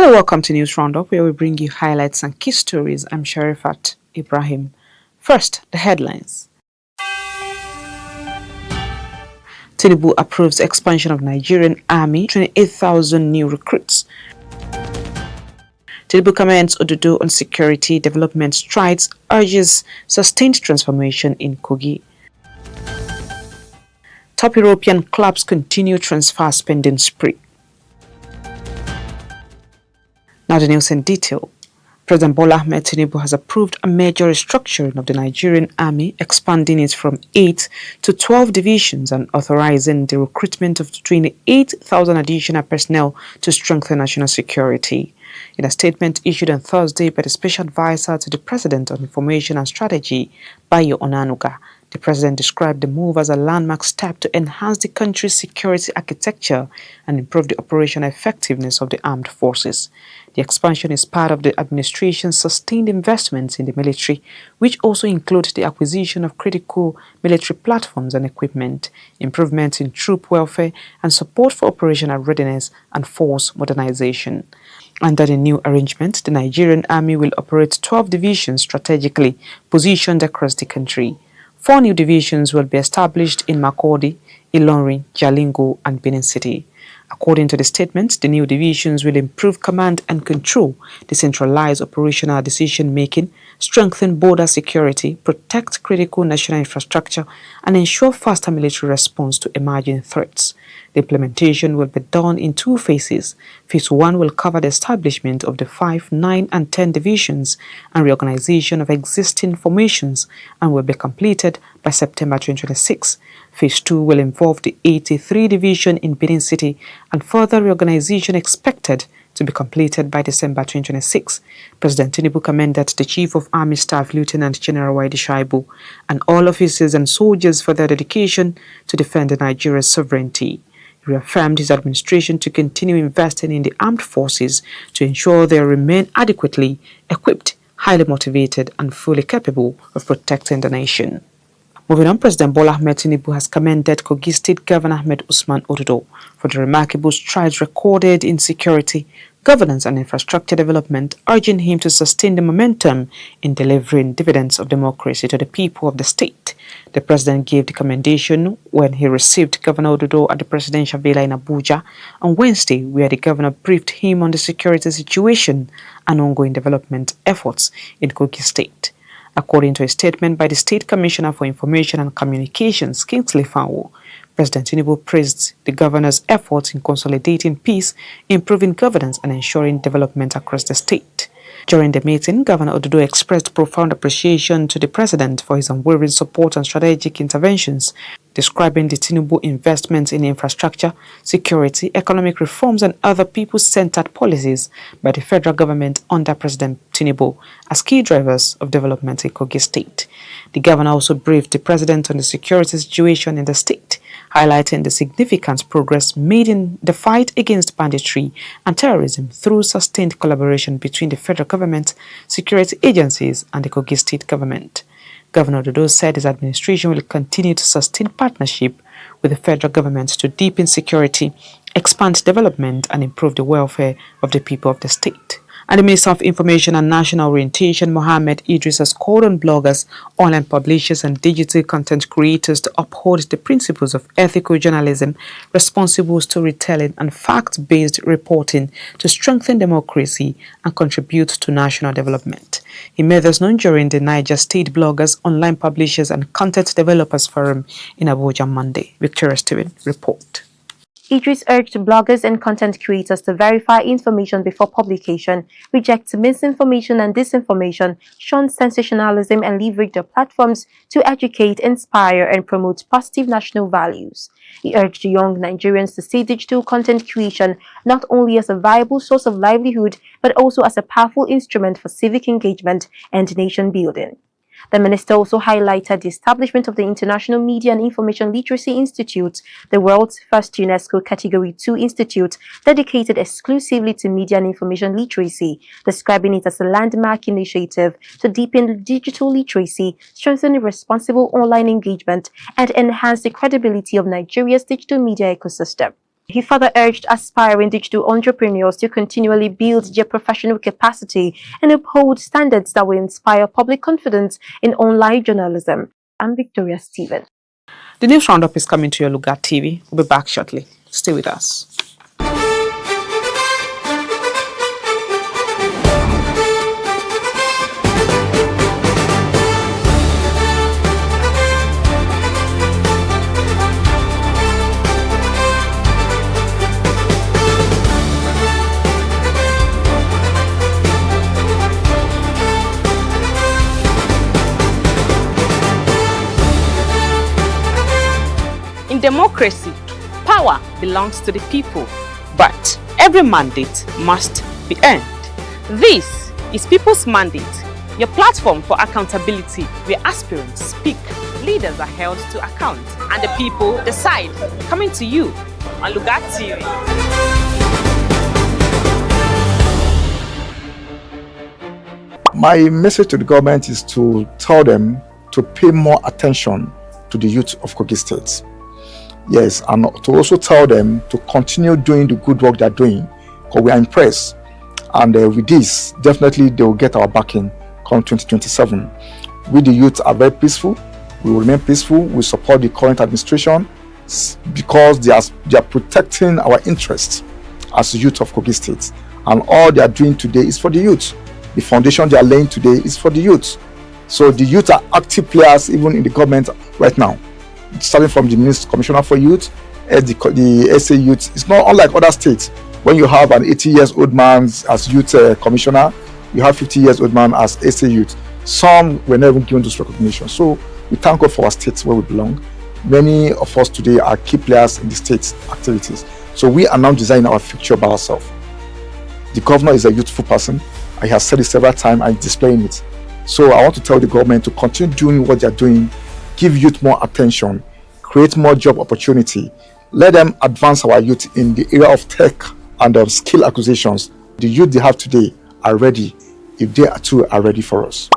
Hello, welcome to News Roundup, where we bring you highlights and key stories. I'm Sharifat Ibrahim. First, the headlines. Tinubu approves expansion of Nigerian Army, 28,000 new recruits. Tinubu comments Ododo on security development strides, urges sustained transformation in Kogi. Top European clubs continue transfer spending spree. Now the news in detail. President Bola Ahmed Tinubu has approved a major restructuring of the Nigerian Army, expanding it from 8 to 12 divisions and authorizing the recruitment of 28,000 additional personnel to strengthen national security. In a statement issued on Thursday by the Special Advisor to the President on Information and Strategy, Bayo Onanuga, the President described the move as a landmark step to enhance the country's security architecture and improve the operational effectiveness of the armed forces. The expansion is part of the administration's sustained investments in the military, which also include the acquisition of critical military platforms and equipment, improvements in troop welfare, and support for operational readiness and force modernization. Under the new arrangement, the Nigerian Army will operate 12 divisions strategically positioned across the country. 4 new divisions will be established in Makurdi, Ilorin, Jalingo, and Benin City. According to the statement, the new divisions will improve command and control, decentralize operational decision-making, strengthen border security, protect critical national infrastructure, and ensure faster military response to emerging threats. The implementation will be done in 2 phases. Phase 1 will cover the establishment of the 5, 9, and 10 divisions and reorganization of existing formations and will be completed by September 2026. Phase 2 will involve the 83 division in Benin City and further reorganization expected to be completed by December 2026. President Tinubu commended the Chief of Army Staff, Lieutenant General Wide Shaibu, and all officers and soldiers for their dedication to defend Nigeria's sovereignty. He reaffirmed his administration to continue investing in the armed forces to ensure they remain adequately equipped, highly motivated, and fully capable of protecting the nation. Moving on, President Bola Ahmed Tinubu has commended Kogi State Governor Ahmed Usman Ododo for the remarkable strides recorded in security, governance and infrastructure development, urging him to sustain the momentum in delivering dividends of democracy to the people of the state. The President gave the commendation when he received Governor Ododo at the Presidential Villa in Abuja on Wednesday, where the Governor briefed him on the security situation and ongoing development efforts in Kogi State. According to a statement by the State Commissioner for Information and Communications, Kingsley Fawo, President Tinubu praised the governor's efforts in consolidating peace, improving governance, and ensuring development across the state. During the meeting, Governor Ododo expressed profound appreciation to the President for his unwavering support and strategic interventions, describing the Tinubu investments in infrastructure, security, economic reforms, and other people-centered policies by the federal government under President Tinubu as key drivers of development in Kogi State. The governor also briefed the President on the security situation in the state, highlighting the significant progress made in the fight against banditry and terrorism through sustained collaboration between the federal government, security agencies, and the Kogi State government. Governor Ododo said his administration will continue to sustain partnership with the federal government to deepen security, expand development, and improve the welfare of the people of the state. And the Minister of Information and National Orientation, Mohammed Idris, has called on bloggers, online publishers, and digital content creators to uphold the principles of ethical journalism, responsible storytelling, and fact-based reporting to strengthen democracy and contribute to national development. He made this known during the Niger State Bloggers, Online Publishers, and Content Developers Forum in Abuja Monday. Victoria Steven report. Idris urged bloggers and content creators to verify information before publication, reject misinformation and disinformation, shun sensationalism, and leverage their platforms to educate, inspire, and promote positive national values. He urged young Nigerians to see digital content creation not only as a viable source of livelihood, but also as a powerful instrument for civic engagement and nation building. The minister also highlighted the establishment of the International Media and Information Literacy Institute, the world's first UNESCO Category 2 institute dedicated exclusively to media and information literacy, describing it as a landmark initiative to deepen digital literacy, strengthen responsible online engagement, and enhance the credibility of Nigeria's digital media ecosystem. He further urged aspiring digital entrepreneurs to continually build their professional capacity and uphold standards that will inspire public confidence in online journalism. I'm Victoria Stephen. The news roundup is coming to your Lugard TV. We'll be back shortly. Stay with us. In democracy, power belongs to the people, but every mandate must be earned. This is People's Mandate, your platform for accountability where aspirants speak, leaders are held to account, and the people decide. Coming to you on Lugard TV. My message to the government is to tell them to pay more attention to the youth of Kogi State. Yes, and to also tell them to continue doing the good work they're doing, because we are impressed. And with this, definitely they will get our backing come 2027. We, the youth, are very peaceful. We will remain peaceful. We support the current administration because they are protecting our interests as the youth of Kogi State. And all they are doing today is for the youth. The foundation they are laying today is for the youth. So the youth are active players even in the government right now. Starting from the Minister Commissioner for Youth, the SA Youth. It's not unlike other states. When you have an 80-year-old man as Youth Commissioner, you have 50-year-old man as SA Youth. Some were never given this recognition. So we thank God for our states where we belong. Many of us today are key players in the state's activities. So we are now designing our future by ourselves. The governor is a youthful person. I have said it several times and displaying it. So I want to tell the government to continue doing what they are doing, give youth more attention, create more job opportunity, let them advance our youth in the area of tech and skill acquisitions. The youth they have today are ready if they too are ready for us.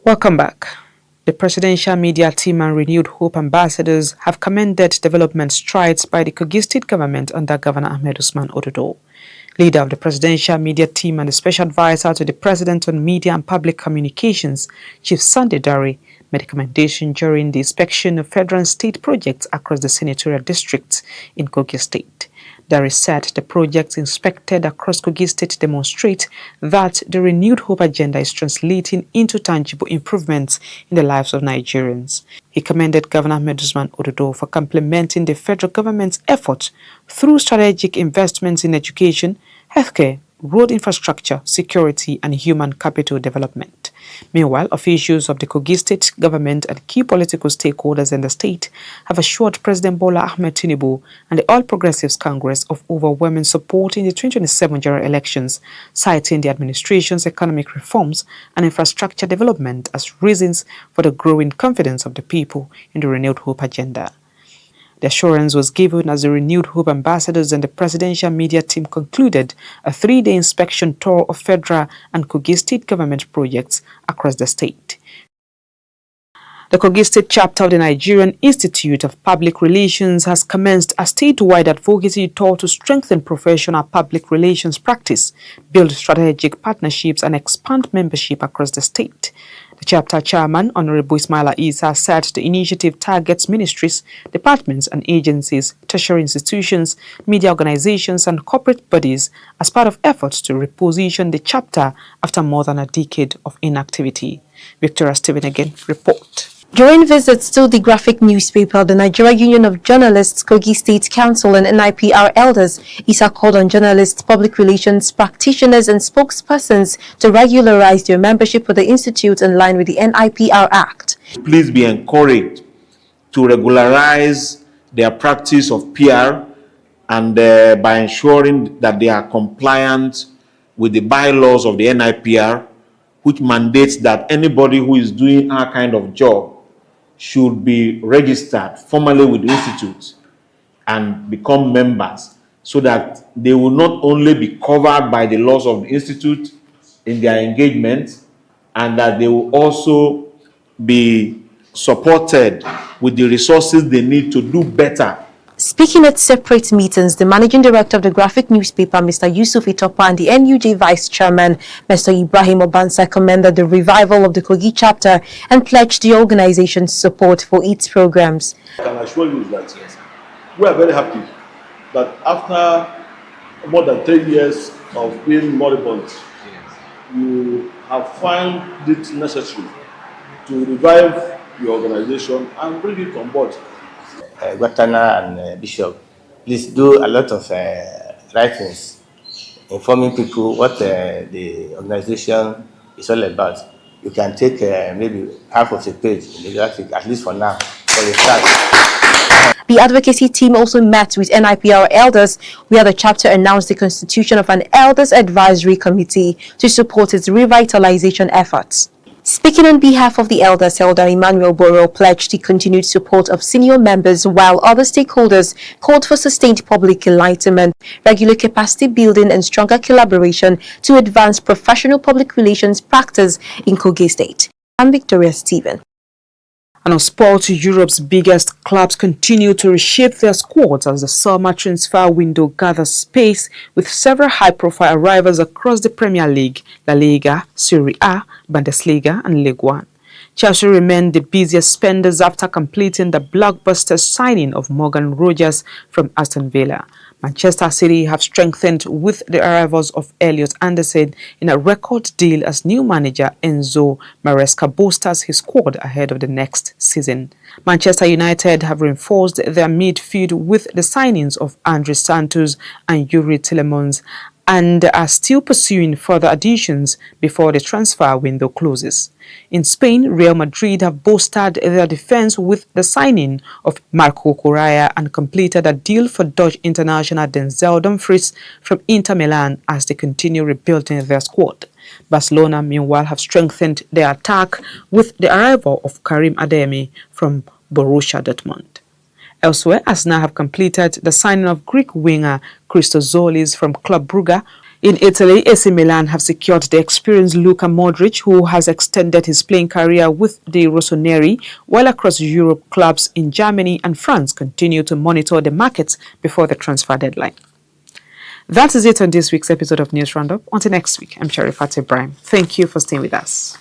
Welcome back. The presidential media team and Renewed Hope ambassadors have commended development strides by the Kogi State government under Governor Ahmed Usman Ododo. Leader of the presidential media team and the special advisor to the president on media and public communications, Chief Sunday Dare, made a commendation during the inspection of federal and state projects across the senatorial districts in Kogi State. Dare said the projects inspected across Kogi State demonstrate that the Renewed Hope agenda is translating into tangible improvements in the lives of Nigerians. He commended Governor Ahmed Usman Ododo for complementing the federal government's efforts through strategic investments in education, healthcare, road infrastructure, security, and human capital development. Meanwhile, officials of the Kogi State government and key political stakeholders in the state have assured President Bola Ahmed Tinubu and the All Progressives Congress of overwhelming support in the 2027 general elections, citing the administration's economic reforms and infrastructure development as reasons for the growing confidence of the people in the Renewed Hope agenda. The assurance was given as the Renewed Hope ambassadors and the presidential media team concluded a 3-day inspection tour of federal and Kogi State government projects across the state. The Kogi State chapter of the Nigerian Institute of Public Relations has commenced a statewide advocacy tour to strengthen professional public relations practice, build strategic partnerships, and expand membership across the state. The chapter chairman, Honorable Ismaila Isa, said the initiative targets ministries, departments and agencies, tertiary institutions, media organizations and corporate bodies as part of efforts to reposition the chapter after more than a decade of inactivity. Victoria Stephen again, report. During visits to the graphic newspaper, the Nigeria Union of Journalists, Kogi State Council and NIPR elders, Isa called on journalists, public relations practitioners and spokespersons to regularize their membership with the institute in line with the NIPR Act. Please be encouraged to regularize their practice of PR and by ensuring that they are compliant with the bylaws of the NIPR, which mandates that anybody who is doing our kind of job should be registered formally with the institute and become members, so that they will not only be covered by the laws of the institute in their engagement, and that they will also be supported with the resources they need to do better. Speaking at separate meetings, the managing director of the graphic newspaper, Mr. Yusuf Itopa, and the NUJ vice chairman, Mr. Ibrahim Obansa, commended the revival of the Kogi chapter and pledged the organization's support for its programs. I can assure you that yes, we are very happy that after more than 10 years of being moribund, you have found it necessary to revive the organization and bring it on board. Gatana and Bishop, please do a lot of writings informing people what the organization is all about. You can take maybe half of a page in the graphic, at least for now, for the start. The advocacy team also met with NIPR elders, where the chapter announced the constitution of an elders advisory committee to support its revitalization efforts. Speaking on behalf of the elders, Elder Emmanuel Boro pledged the continued support of senior members, while other stakeholders called for sustained public enlightenment, regular capacity building, and stronger collaboration to advance professional public relations practice in Kogi State. I'm Victoria Stephen. And on sport, Europe's biggest clubs continue to reshape their squads as the summer transfer window gathers pace, with several high-profile arrivals across the Premier League, La Liga, Serie A, Bundesliga and Ligue 1. Chelsea remained the busiest spenders after completing the blockbuster signing of Morgan Rogers from Aston Villa. Manchester City have strengthened with the arrivals of Elliot Anderson in a record deal as new manager Enzo Maresca bolsters his squad ahead of the next season. Manchester United have reinforced their midfield with the signings of Andre Santos and Yuri Tillemans, and are still pursuing further additions before the transfer window closes. In Spain, Real Madrid have bolstered their defense with the signing of Marco Correa and completed a deal for Dutch international Denzel Dumfries from Inter Milan as they continue rebuilding their squad. Barcelona, meanwhile, have strengthened their attack with the arrival of Karim Adeyemi from Borussia Dortmund. Elsewhere, Arsenal have completed the signing of Greek winger Christos Zolis from Club Brugge. In Italy, AC Milan have secured the experienced Luka Modric, who has extended his playing career with the Rossoneri, while across Europe, clubs in Germany and France continue to monitor the markets before the transfer deadline. That is it on this week's episode of News Roundup. Until next week, I'm Sharifat Ibrahim. Thank you for staying with us.